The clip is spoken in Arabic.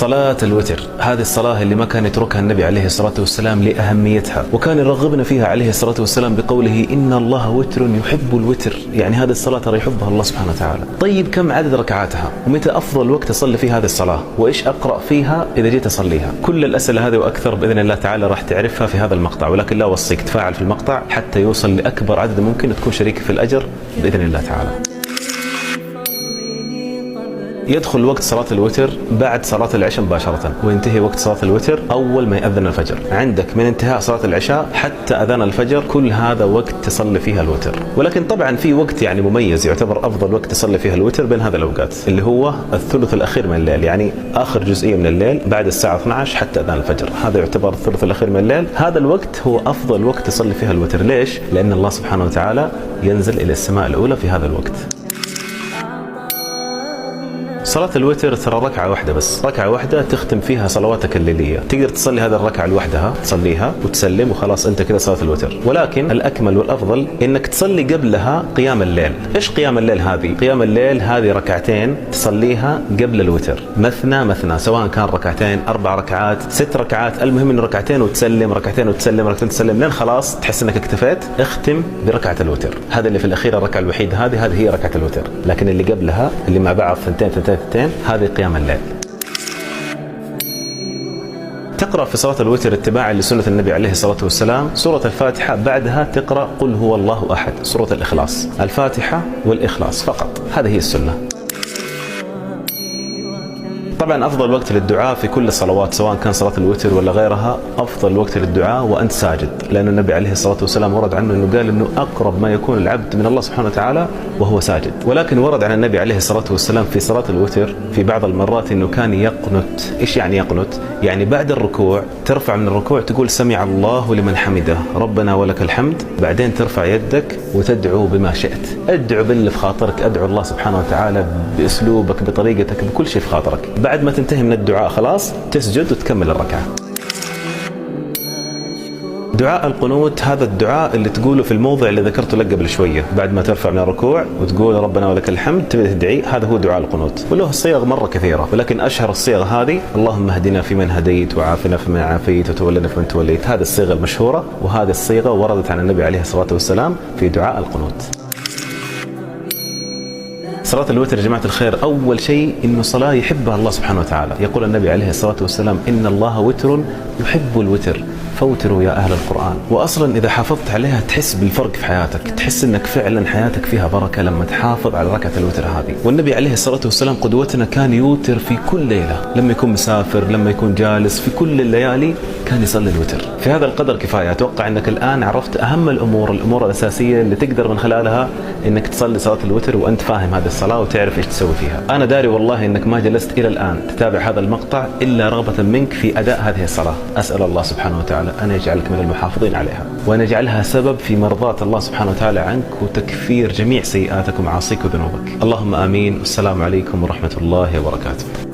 صلاة الوتر، هذه الصلاة اللي ما كان يتركها النبي عليه الصلاة والسلام لأهميتها، وكان يرغبنا فيها عليه الصلاة والسلام بقوله إن الله وتر يحب الوتر، يعني هذه الصلاة ترى يحبها الله سبحانه وتعالى. طيب كم عدد ركعاتها؟ ومتى أفضل وقت أصلي فيه هذه الصلاة؟ وإيش أقرأ فيها إذا جيت أصليها؟ كل الأسئلة هذه وأكثر بإذن الله تعالى راح تعرفها في هذا المقطع، ولكن لا أوصيك تفاعل في المقطع حتى يوصل لأكبر عدد ممكن تكون شريك في الأجر بإذن الله تعالى. يدخل وقت صلاة الوتر بعد صلاة العشاء مباشرة، وينتهي وقت صلاة الوتر أول ما يأذن الفجر. عندك من انتهاء صلاة العشاء حتى أذان الفجر كل هذا وقت تصلي فيها الوتر. ولكن طبعا في وقت يعني مميز يعتبر أفضل وقت تصلي فيها الوتر بين هذا الأوقات، اللي هو الثلث الأخير من الليل، يعني آخر جزئية من الليل بعد الساعة 12 حتى أذان الفجر، هذا يعتبر الثلث الأخير من الليل. هذا الوقت هو أفضل وقت تصلي فيها الوتر. ليش؟ لأن الله سبحانه وتعالى ينزل إلى السماء الأولى في هذا الوقت. صلاة الوتر ترى ركعة واحدة بس، ركعة واحدة تختم فيها صلواتك الليلية. تقدر تصلي هذه الركعة لوحدها، تصليها وتسلم وخلاص انت كذا صلاة الوتر. ولكن الأكمل والأفضل انك تصلي قبلها قيام الليل. ايش قيام الليل هذه؟ قيام الليل هذه ركعتين تصليها قبل الوتر، مثنى مثنى، سواء كان ركعتين 4 ركعات 6 ركعات، المهم انه ركعتين وتسلم، ركعتين وتسلم، ركعتين وتسلم، لين خلاص تحس انك اكتفيت. اختم بركعة الوتر، هذا اللي في الأخير الركعة الوحيدة، هذه هي ركعة الوتر. لكن اللي قبلها اللي مع بعض ثنتين هذه قيام الليل. تقرأ في صلاة الوتر اتباعا لسنة النبي عليه الصلاة والسلام سورة الفاتحة، بعدها تقرأ قل هو الله أحد، سورة الإخلاص، الفاتحة والإخلاص فقط، هذه هي السنة. طبعا أفضل وقت للدعاء في كل الصلوات سواء كان صلاة الوتر ولا غيرها، أفضل وقت للدعاء وأنت ساجد، لأن النبي عليه الصلاة والسلام ورد عنه أنه قال أنه أقرب ما يكون العبد من الله سبحانه وتعالى وهو ساجد. ولكن ورد عن النبي عليه الصلاة والسلام في صلاة الوتر في بعض المرات أنه كان يقنت. إيش يعني يقنت؟ يعني بعد الركوع ترفع من الركوع تقول سمع الله لمن حمده ربنا ولك الحمد، بعدين ترفع يدك وتدعو بما شئت، ادعو باللي في خاطرك، ادعو الله سبحانه وتعالى بأسلوبك بطريقتك بكل شيء في خاطرك. بعد ما تنتهي من الدعاء خلاص تسجد وتكمل الركعة. دعاء القنوت هذا الدعاء اللي تقوله في الموضع اللي ذكرته لك قبل شوية، بعد ما ترفع من الركوع وتقول ربنا ولك الحمد تبدأ تدعي، هذا هو دعاء القنوت. وله صيغ مرة كثيرة، ولكن أشهر الصيغ هذه اللهم اهدنا فيمن هديت وعافنا فيمن عافيت وتولنا فيمن توليت، هذه الصيغة المشهورة، وهذه الصيغة وردت عن النبي عليه الصلاة والسلام في دعاء القنوت. صلاة الوتر يا جماعة الخير أول شيء إنه صلاة يحبها الله سبحانه وتعالى. يقول النبي عليه الصلاة والسلام إن الله وتر يحب الوتر فوتروا يا أهل القرآن. وأصلا إذا حافظت عليها تحس بالفرق في حياتك، تحس إنك فعلا حياتك فيها بركة لما تحافظ على ركعة الوتر هذه. والنبي عليه الصلاة والسلام قدوتنا كان يوتر في كل ليلة، لما يكون مسافر، لما يكون جالس، في كل الليالي كان يصلي الوتر. في هذا القدر كفاية. أتوقع أنك الآن عرفت أهم الأمور الأساسية اللي تقدر من خلالها إنك تصلي صلاة الوتر وأنت فاهم هذه الصلاة وتعرف إيش تسوي فيها. أنا داري والله إنك ما جلست إلى الآن تتابع هذا المقطع إلا رغبة منك في أداء هذه الصلاة. أسأل الله سبحانه وتعالى أن يجعلك من المحافظين عليها، وأن يجعلها سبب في مرضاة الله سبحانه وتعالى عنك وتكفير جميع سيئاتك ومعاصيك وذنوبك. اللهم آمين. والسلام عليكم ورحمة الله وبركاته.